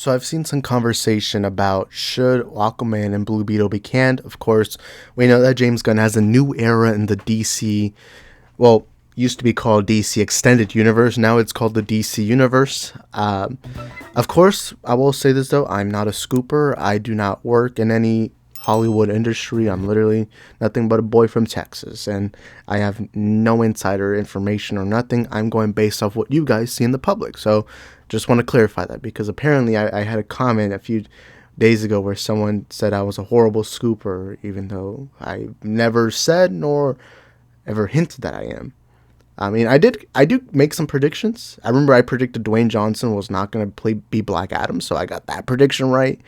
So I've seen some conversation about should Aquaman and Blue Beetle be canned. Of course, we know that James Gunn has a new era in the DC, well, used to be called DC Extended Universe. Now it's called the DC Universe. Of course, I will say this though, I'm not a scooper. I do not work in any Hollywood industry. I'm literally nothing but a boy from Texas, and I have no insider information or nothing. I'm going based off what you guys see in the public. So just want to clarify that because apparently I had a comment a few days ago where someone said I was a horrible scooper, even though I never said nor ever hinted that I am. I mean, I do make some predictions. I remember I predicted Dwayne Johnson was not going to be Black Adam, so I got that prediction right.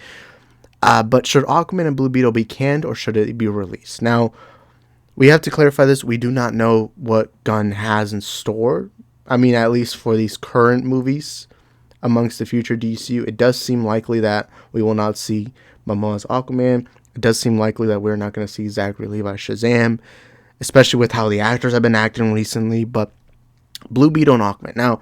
But should Aquaman and Blue Beetle be canned or should it be released? Now, we have to clarify this. We do not know what Gunn has in store. I mean, at least for these current movies amongst the future DCU, it does seem likely that we will not see Momoa's Aquaman. It does seem likely that we're not going to see Zachary Levi's Shazam, especially with how the actors have been acting recently. But Blue Beetle and Aquaman. Now,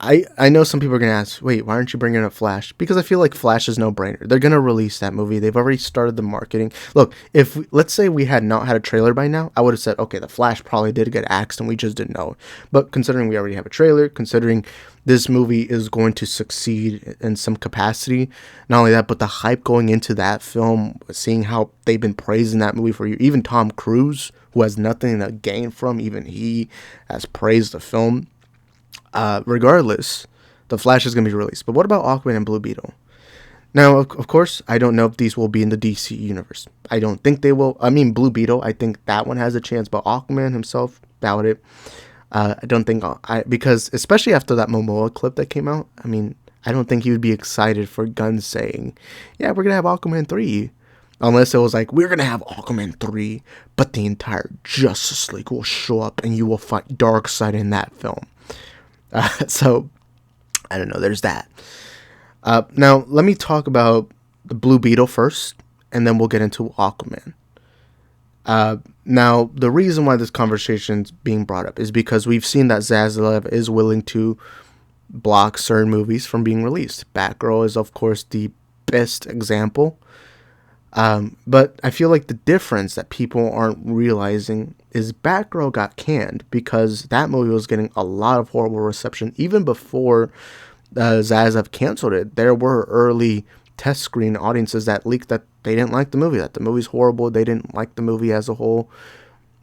I know some people are going to ask, wait, why aren't you bringing up Flash? Because I feel like Flash is no-brainer. They're going to release that movie. They've already started the marketing. Look, if let's say we had not had a trailer by now, I would have said, okay, the Flash probably did get axed and we just didn't know. But considering we already have a trailer, considering this movie is going to succeed in some capacity, not only that, but the hype going into that film, seeing how they've been praising that movie for you, even Tom Cruise, who has nothing to gain from, even he has praised the film. Regardless, the Flash is going to be released. But what about Aquaman and Blue Beetle? Now, of course, I don't know if these will be in the DC universe. I don't think they will. I mean, Blue Beetle, I think that one has a chance, but Aquaman himself, doubt it. I don't think because especially after that Momoa clip that came out, I mean, I don't think he would be excited for Gunn saying, yeah, we're gonna have Aquaman 3. Unless it was like, we're gonna have Aquaman 3, but the entire Justice League will show up and you will fight Darkseid in that film. So I don't know, there's that. Now let me talk about the Blue Beetle first, and then we'll get into Aquaman. Now, the reason why this conversation is being brought up is because we've seen that Zaslav is willing to block certain movies from being released. Batgirl is, of course, the best example. But I feel like the difference that people aren't realizing is Batgirl got canned because that movie was getting a lot of horrible reception. Even before Zaslav canceled it, there were early test screen audiences that leaked that they didn't like the movie, that the movie's horrible, they didn't like the movie as a whole.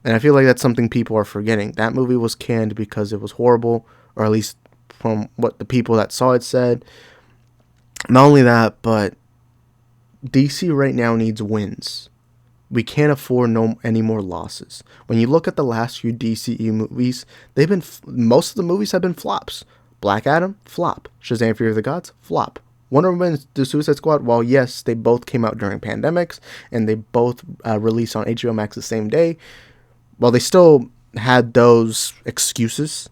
And I feel like that's something people are forgetting. That movie was canned because it was horrible, or at least from what the people that saw it said. Not only that, but DC right now needs wins. We can't afford any more losses. When you look at the last few DCU movies, most of the movies have been flops. Black Adam, flop. Shazam! Fury of the Gods, flop. Wonder Woman, The Suicide Squad, while yes, they both came out during pandemics, and they both released on HBO Max the same day, well, they still had those excuses.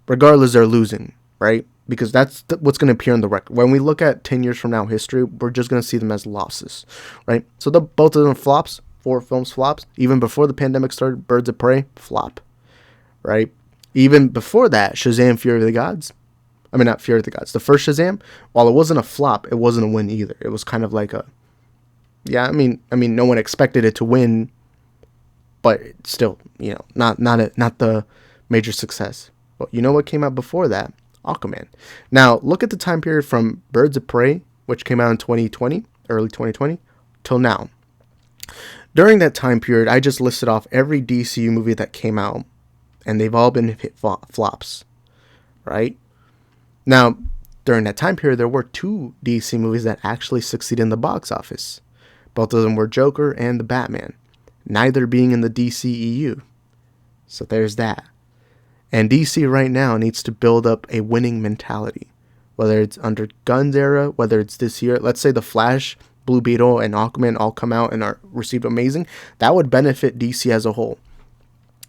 Regardless, they're losing, right? Because that's what's going to appear in the record. When we look at 10 years from now history, we're just going to see them as losses, right? So both of them flops, 4 films flops. Even before the pandemic started, Birds of Prey, flop, right? Even before that, Shazam! Fury of the Gods. I mean, not Fury of the Gods. The first Shazam, while it wasn't a flop, it wasn't a win either. It was kind of like I mean, no one expected it to win, but still, not the major success. But you know what came out before that? Aquaman. Now, look at the time period from Birds of Prey, which came out in 2020, early 2020, till now. During that time period, I just listed off every DCU movie that came out, and they've all been hit flops, right? Now, during that time period, there were 2 DC movies that actually succeeded in the box office. Both of them were Joker and The Batman, neither being in the DCEU. So there's that. And DC right now needs to build up a winning mentality. Whether it's under Gunn's era, whether it's this year. Let's say The Flash, Blue Beetle, and Aquaman all come out and are received amazing. That would benefit DC as a whole.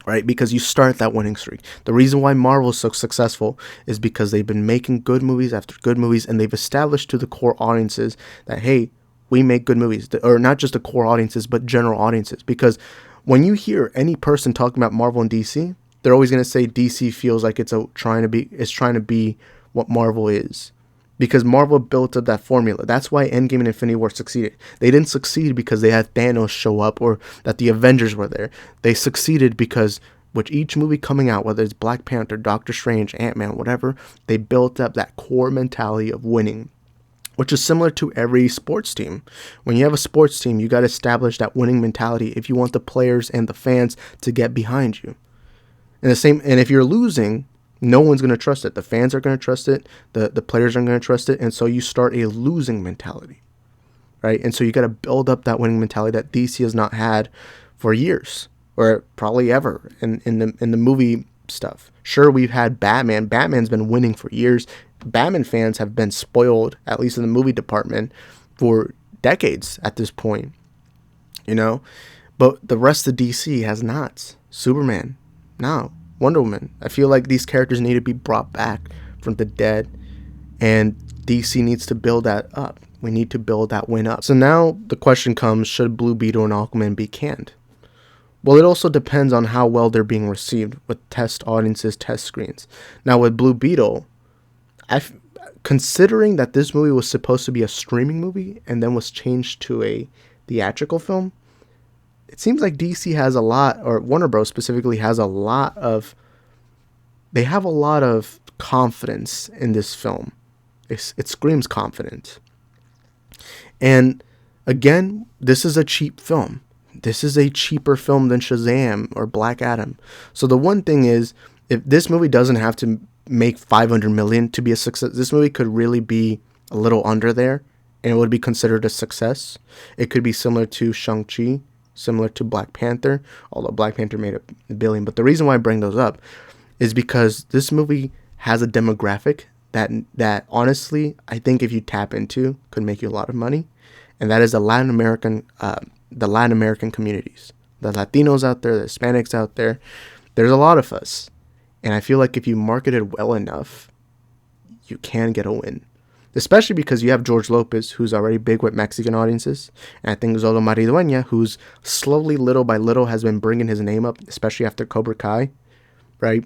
Right? Because you start that winning streak. The reason why Marvel is so successful is because they've been making good movies after good movies, and they've established to the core audiences that, hey, we make good movies. Or not just the core audiences, but general audiences. Because when you hear any person talking about Marvel and DC, they're always going to say DC feels like it's trying to be what Marvel is. because Marvel built up that formula. That's why Endgame and Infinity War succeeded. They didn't succeed because they had Thanos show up or that the Avengers were there. They succeeded because with each movie coming out, whether it's Black Panther, Doctor Strange, Ant-Man, whatever, they built up that core mentality of winning, which is similar to every sports team. When you have a sports team, you got to establish that winning mentality if you want the players and the fans to get behind you. And if you're losing, no one's going to trust it. The fans are going to trust it. The players are going to trust it. And so you start a losing mentality, right? And so you got to build up that winning mentality that DC has not had for years, or probably ever in the movie stuff. Sure, we've had Batman. Batman's been winning for years. Batman fans have been spoiled, at least in the movie department, for decades at this point, you know? But the rest of DC has not. Superman, no. Wonder Woman. I feel like these characters need to be brought back from the dead, and DC needs to build that up. We need to build that win up. So now the question comes, should Blue Beetle and Aquaman be canned? Well, it also depends on how well they're being received with test audiences, test screens. Now with Blue Beetle, considering that this movie was supposed to be a streaming movie and then was changed to a theatrical film, it seems like DC has a lot, or Warner Bros. Specifically has a lot of, they have a lot of confidence in this film. It screams confidence. And again, this is a cheap film. This is a cheaper film than Shazam or Black Adam. So the one thing is, if this movie doesn't have to make $500 million to be a success, this movie could really be a little under there, and it would be considered a success. It could be similar to Shang-Chi, similar to Black Panther, although Black Panther made $1 billion. But the reason why I bring those up is because this movie has a demographic that honestly, I think if you tap into, could make you a lot of money, and that is the Latin American communities, the Latinos out there, the Hispanics out there. There's a lot of us, and I feel like if you market it well enough, you can get a win. Especially because you have George Lopez, who's already big with Mexican audiences, and I think Zolo Maridueña, who's slowly, little by little, has been bringing his name up, especially after Cobra Kai, right?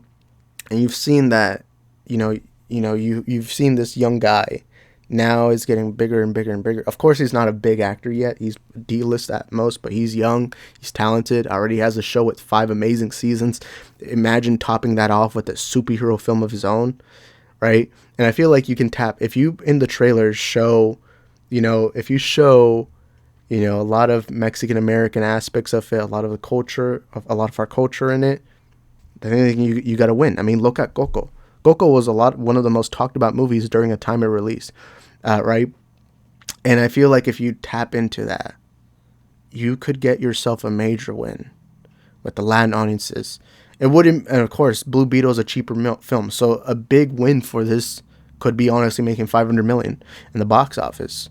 And you've seen that, you've seen this young guy now is getting bigger and bigger and bigger. Of course, he's not a big actor yet. He's D-list at most, but he's young. He's talented. Already has a show with 5 amazing seasons. Imagine topping that off with a superhero film of his own, right? And I feel like you can tap, if you in the trailers show, if you show, a lot of Mexican American aspects of it, a lot of the culture, a lot of our culture in it, I think you got to win. I mean, look at Coco. Coco was one of the most talked about movies during a time of release, right? And I feel like if you tap into that, you could get yourself a major win with the Latin audiences. It wouldn't, and of course, Blue Beetle is a cheaper film, so a big win for this could be honestly making $500 million in the box office,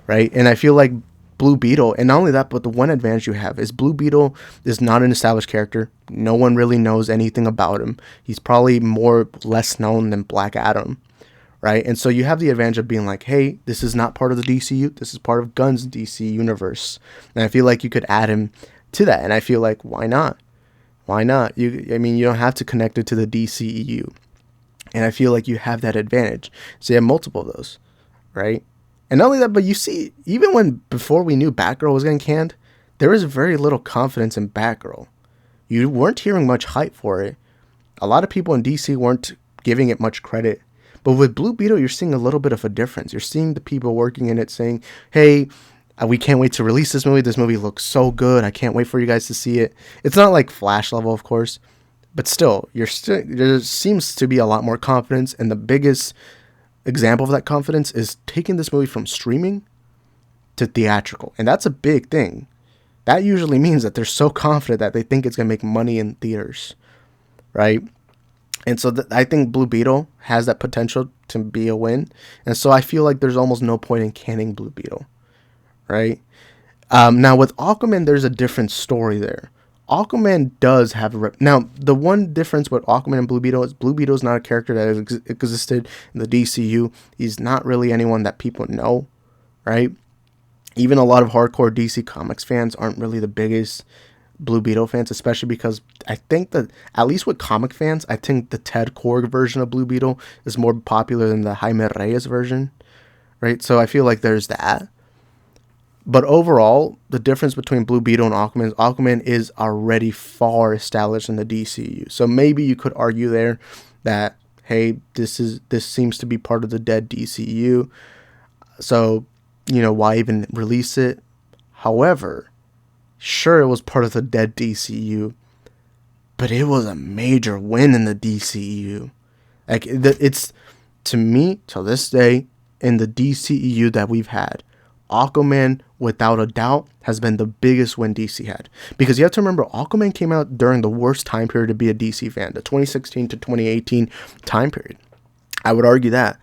right? And I feel like Blue Beetle, and not only that, but the one advantage you have is Blue Beetle is not an established character. No one really knows anything about him. He's probably less known than Black Adam, right? And so you have the advantage of being like, hey, this is not part of the DCU. This is part of Gunn's DC universe. And I feel like you could add him to that. And I feel like, why not? Why not? You don't have to connect it to the DCEU. And I feel like you have that advantage. So you have multiple of those, right? And not only that, but you see, even before we knew Batgirl was getting canned, there was very little confidence in Batgirl. You weren't hearing much hype for it. A lot of people in DC weren't giving it much credit. But with Blue Beetle, you're seeing a little bit of a difference. You're seeing the people working in it saying, hey, we can't wait to release this movie. This movie looks so good. I can't wait for you guys to see it. It's not like Flash level, of course. But still, there seems to be a lot more confidence. And the biggest example of that confidence is taking this movie from streaming to theatrical. And that's a big thing. That usually means that they're so confident that they think it's going to make money in theaters, right? And so I think Blue Beetle has that potential to be a win. And so I feel like there's almost no point in canning Blue Beetle, right? Now with Aquaman, there's a different story there. Aquaman does have now the one difference with Aquaman and Blue Beetle is Blue Beetle is not a character that existed in the DCU. He's not really anyone that people know, right? Even a lot of hardcore DC Comics fans aren't really the biggest Blue Beetle fans, especially because I think that, at least with comic fans, I think the Ted Kord version of Blue Beetle is more popular than the Jaime Reyes version, right? So I feel like there's that. But overall, the difference between Blue Beetle and Aquaman is Aquaman is already far established in the DCU. So maybe you could argue there that, hey, this seems to be part of the dead DCU. So, why even release it? However, sure, it was part of the dead DCU, but it was a major win in the DCU. Like, it's, to me, till this day, in the DCEU that we've had, Aquaman, without a doubt, has been the biggest win DC had. Because you have to remember, Aquaman came out during the worst time period to be a DC fan, the 2016 to 2018 time period. I would argue that,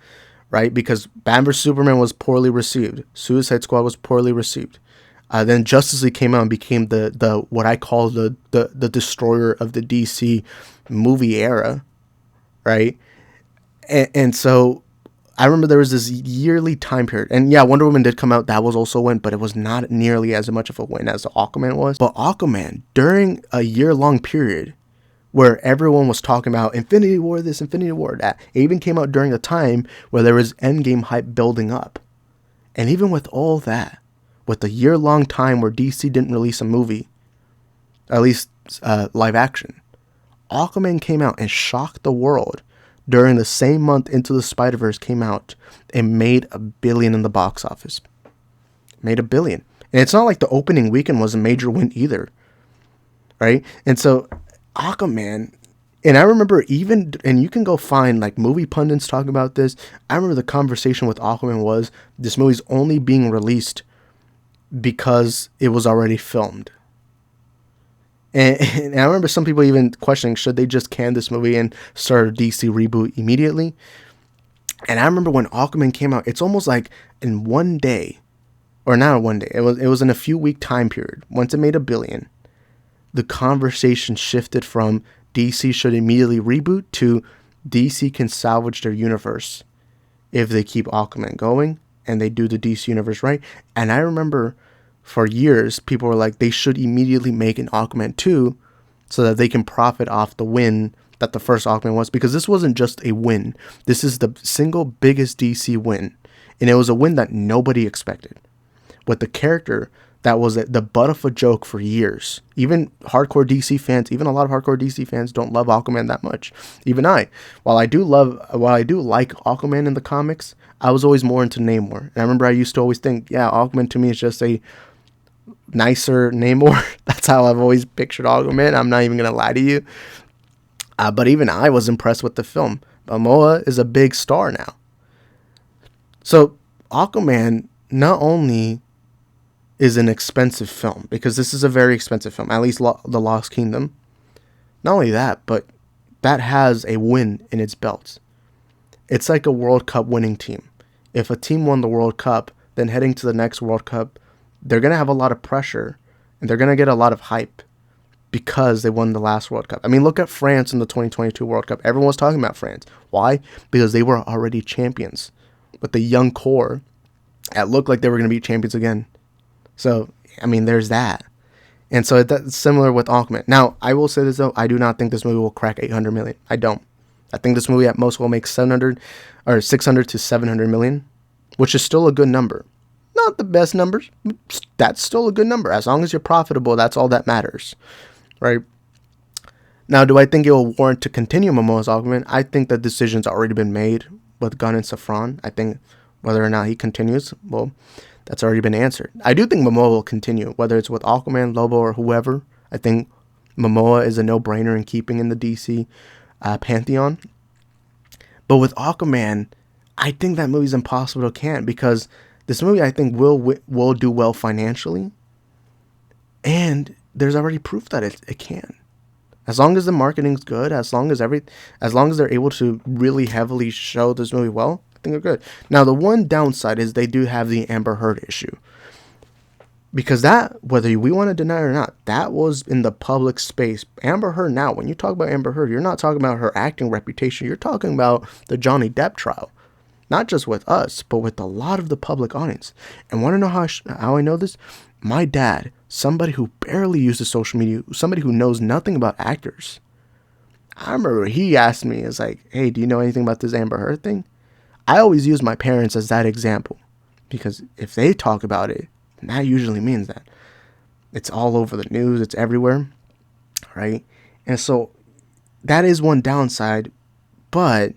right? Because Batman vs Superman was poorly received. Suicide Squad was poorly received. Then Justice League came out and became the what I call the destroyer of the DC movie era, right? And so I remember there was this yearly time period. And yeah, Wonder Woman did come out. That was also a win, but it was not nearly as much of a win as the Aquaman was. But Aquaman, during a year-long period where everyone was talking about Infinity War this, Infinity War that, it even came out during a time where there was Endgame hype building up. And even with all that, with the year-long time where DC didn't release a movie, at least live action, Aquaman came out and shocked the world during the same month Into the Spider-Verse came out and made $1 billion in the box office. Made $1 billion. And it's not like the opening weekend was a major win either, right? And so Aquaman, and I remember even, and you can go find like movie pundits talking about this. I remember the conversation with Aquaman was, this movie's only being released because it was already filmed. And I remember some people even questioning, should they just can this movie and start a DC reboot immediately? And I remember when Aquaman came out, it's almost like in one day, or not one day, it was in a few week time period. Once it made $1 billion, the conversation shifted from DC should immediately reboot to DC can salvage their universe if they keep Aquaman going and they do the DC universe right. And I remember for years, people were like, they should immediately make an Aquaman 2 so that they can profit off the win that the first Aquaman was. Because this wasn't just a win. This is the single biggest DC win. And it was a win that nobody expected. With the character that was the butt of a joke for years. Even hardcore DC fans, even a lot of hardcore DC fans don't love Aquaman that much. Even I. While I do like Aquaman in the comics, I was always more into Namor. And I remember I used to always think, yeah, Aquaman to me is just a nicer Namor. That's how I've always pictured Aquaman. I'm not even going to lie to you. But even I was impressed with the film. Momoa is a big star now. So Aquaman not only is an expensive film, because this is a very expensive film, at least The Lost Kingdom. Not only that, but that has a win in its belt. It's like a World Cup winning team. If a team won the World Cup, then heading to the next World Cup, they're going to have a lot of pressure and they're going to get a lot of hype because they won the last World Cup. I mean, look at France in the 2022 World Cup. Everyone was talking about France. Why? Because they were already champions with the young core that looked like they were going to be champions again. So, I mean, there's that. And so that's similar with Aquaman. Now, I will say this though, I do not think this movie will crack 800 million. I don't. I think this movie at most will make 600 to 700 million, which is still a good number. Not the best numbers. That's still a good number. As long as you're profitable, that's all that matters, right? Now, do I think it will warrant to continue Momoa's Aquaman? I think the decision's already been made with Gunn and Safran. I think whether or not he continues, well, that's already been answered. I do think Momoa will continue, whether it's with Aquaman, Lobo, or whoever. I think Momoa is a no-brainer in keeping in the DC pantheon. But with Aquaman, I think that movie's impossible to can, because this movie, I think, will do well financially. And there's already proof that it can. As long as the marketing's good, as long as they're able to really heavily show this movie well, I think they're good. Now, the one downside is they do have the Amber Heard issue. Because that, whether we want to deny it or not, that was in the public space. Amber Heard now, when you talk about Amber Heard, you're not talking about her acting reputation. You're talking about the Johnny Depp trial. not just with us, but with a lot of the public audience. And want to know how I know this? My dad, somebody who barely uses social media, somebody who knows nothing about actors. I remember he asked me, it's like, hey, do you know anything about this Amber Heard thing? I always use my parents as that example, because if they talk about it, that usually means that it's all over the news, it's everywhere, right? And so that is one downside, but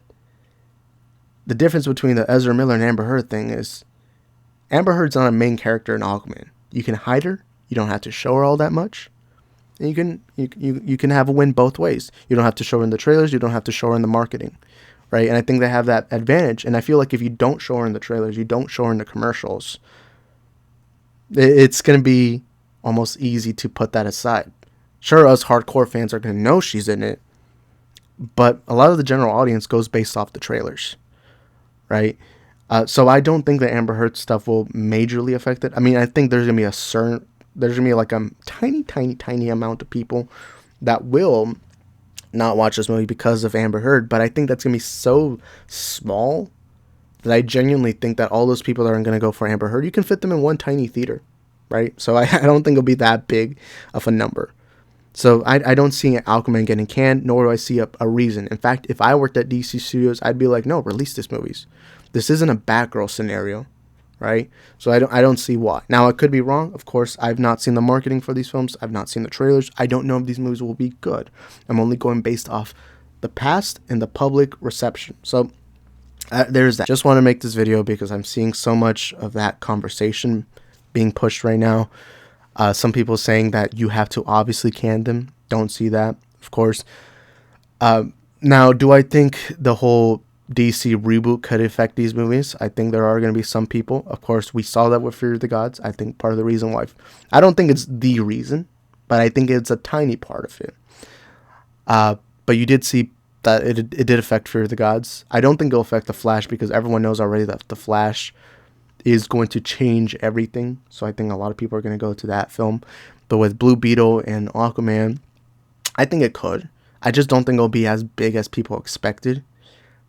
the difference between the Ezra Miller and Amber Heard thing is Amber Heard's not a main character in Aquaman. You can hide her, you don't have to show her all that much. And you can have a win both ways. You don't have to show her in the trailers, you don't have to show her in the marketing. Right? And I think they have that advantage. And I feel like if you don't show her in the trailers, you don't show her in the commercials, it's going to be almost easy to put that aside. Sure, us hardcore fans are going to know she's in it, but a lot of the general audience goes based off the trailers, right? So I don't think the Amber Heard stuff will majorly affect it. I mean, I think there's going to be like a tiny amount of people that will not watch this movie because of Amber Heard, but I think that's going to be so small that I genuinely think that all those people that aren't going to go for Amber Heard, you can fit them in one tiny theater, right? So I don't think it'll be that big of a number. So I don't see Aquaman getting canned, nor do I see a reason. In fact, if I worked at DC Studios, I'd be like, no, release these movies. This isn't a Batgirl scenario, right? So I don't see why. Now, I could be wrong. Of course, I've not seen the marketing for these films. I've not seen the trailers. I don't know if these movies will be good. I'm only going based off the past and the public reception. So there's that. Just want to make this video because I'm seeing so much of that conversation being pushed right now. Some people saying that you have to obviously can them. Don't see that, of course. Now, do I think the whole DC reboot could affect these movies? I think there are going to be some people. Of course, we saw that with Fear of the Gods. I think part of the reason why, I don't think it's the reason, but I think it's a tiny part of it. But you did see that it did affect Fear of the Gods. I don't think it'll affect The Flash because everyone knows already that The Flash is going to change everything. So I think a lot of people are going to go to that film. But with Blue Beetle and Aquaman, I think it could. I just don't think it'll be as big as people expected.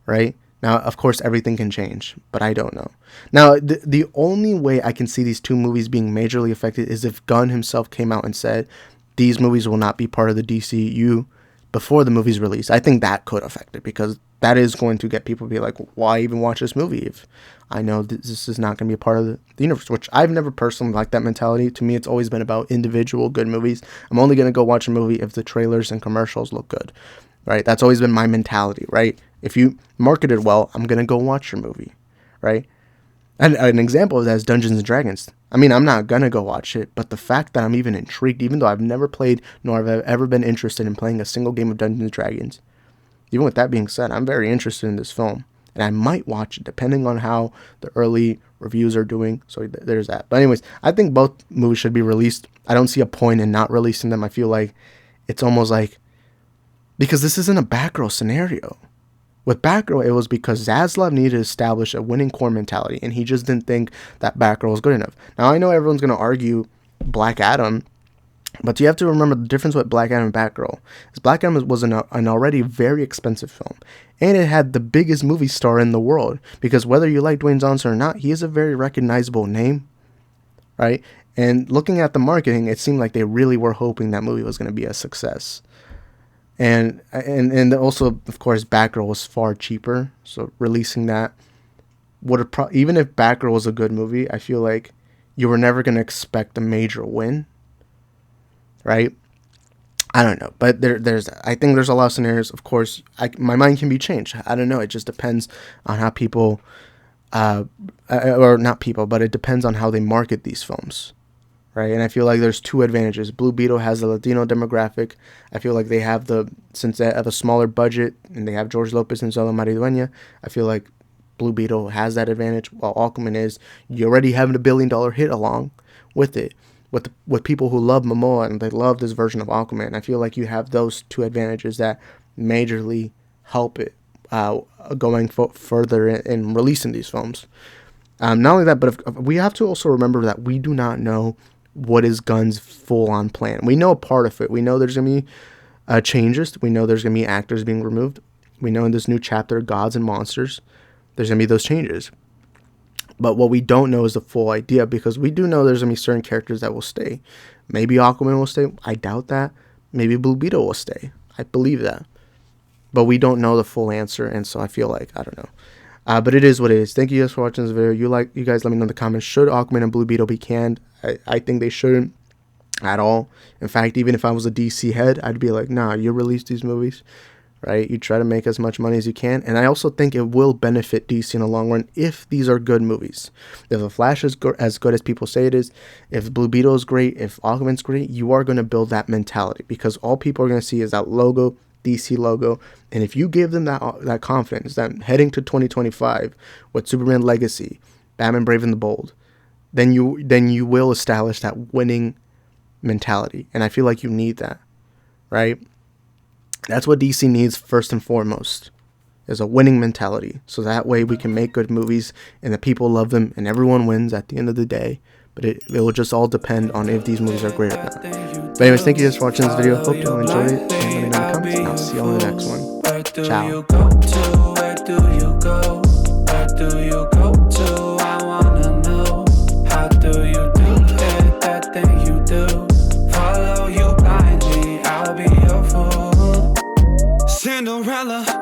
Right? Now, of course, everything can change, but I don't know. Now, the only way I can see these two movies being majorly affected is if Gunn himself came out and said, these movies will not be part of the DCU before the movie's release. I think that could affect it because that is going to get people to be like, why even watch this movie if I know this is not going to be a part of the universe, which I've never personally liked that mentality. To me, it's always been about individual good movies. I'm only going to go watch a movie if the trailers and commercials look good. Right? That's always been my mentality, right? If you market it well, I'm going to go watch your movie, right? And an example of that is Dungeons & Dragons. I mean, I'm not going to go watch it, but the fact that I'm even intrigued, even though I've never played nor have I ever been interested in playing a single game of Dungeons & Dragons, even with that being said, I'm very interested in this film, and I might watch it depending on how the early reviews are doing, so there's that. But anyways, I think both movies should be released. I don't see a point in not releasing them. I feel like it's almost like, because this isn't a Batgirl scenario. With Batgirl, it was because Zaslav needed to establish a winning core mentality, and he just didn't think that Batgirl was good enough. Now, I know everyone's going to argue Black Adam, but you have to remember the difference with Black Adam and Batgirl. Is Black Adam was an already very expensive film, and it had the biggest movie star in the world, because whether you like Dwayne Johnson or not, he is a very recognizable name, right? And looking at the marketing, it seemed like they really were hoping that movie was going to be a success. And also, of course, Batgirl was far cheaper, so releasing that would have even if Batgirl was a good movie, I feel like you were never going to expect a major win, right? I don't know, but I think there's a lot of scenarios. Of course, my mind can be changed. I don't know. It just depends on how people, or not people, but it depends on how they market these films. Right, and I feel like there's two advantages. Blue Beetle has the Latino demographic. I feel like they have since they have a smaller budget and they have George Lopez and Zola Maridueña, I feel like Blue Beetle has that advantage. While Aquaman you already have a $1 billion hit along with it, with people who love Momoa and they love this version of Aquaman. I feel like you have those two advantages that majorly help it going further in releasing these films. Not only that, but we have to also remember that we do not know what is Gunn's full-on plan. We know a part of it. We know there's going to be changes. We know there's going to be actors being removed. We know in this new chapter, gods and monsters. there's going to be those changes. But what we don't know is the full idea, because we do know there's going to be certain characters that will stay. Maybe Aquaman will stay. I doubt that. Maybe Blue Beetle will stay. I believe that. But we don't know the full answer, and so I feel like, I don't know. But it is what it is. Thank you guys for watching this video. You guys let me know in the comments, should Aquaman and Blue Beetle be canned? I think they shouldn't at all. In fact, even if I was a DC head, I'd be like, nah, you release these movies, right? You try to make as much money as you can. And I also think it will benefit DC in the long run if these are good movies. If The Flash is as good as people say it is, if Blue Beetle is great, if Aquaman's great, you are going to build that mentality, because all people are going to see is that logo, DC logo. And if you give them that confidence that heading to 2025 with Superman Legacy, Batman Brave and the Bold, then you will establish that winning mentality. And I feel like you need that, right? That's what DC needs first and foremost, is a winning mentality. So that way we can make good movies and the people love them and everyone wins at the end of the day. But it will just all depend on if these movies are great or not. But anyways, thank you guys for watching this video. Hope you all enjoyed it. And let me know in the comments. And I'll see you all in the next one. Ciao. Where do you go? Where do you go to? I wanna know. How do you do it? That thing you do. Follow you blindly, I'll be your fool. Cinderella.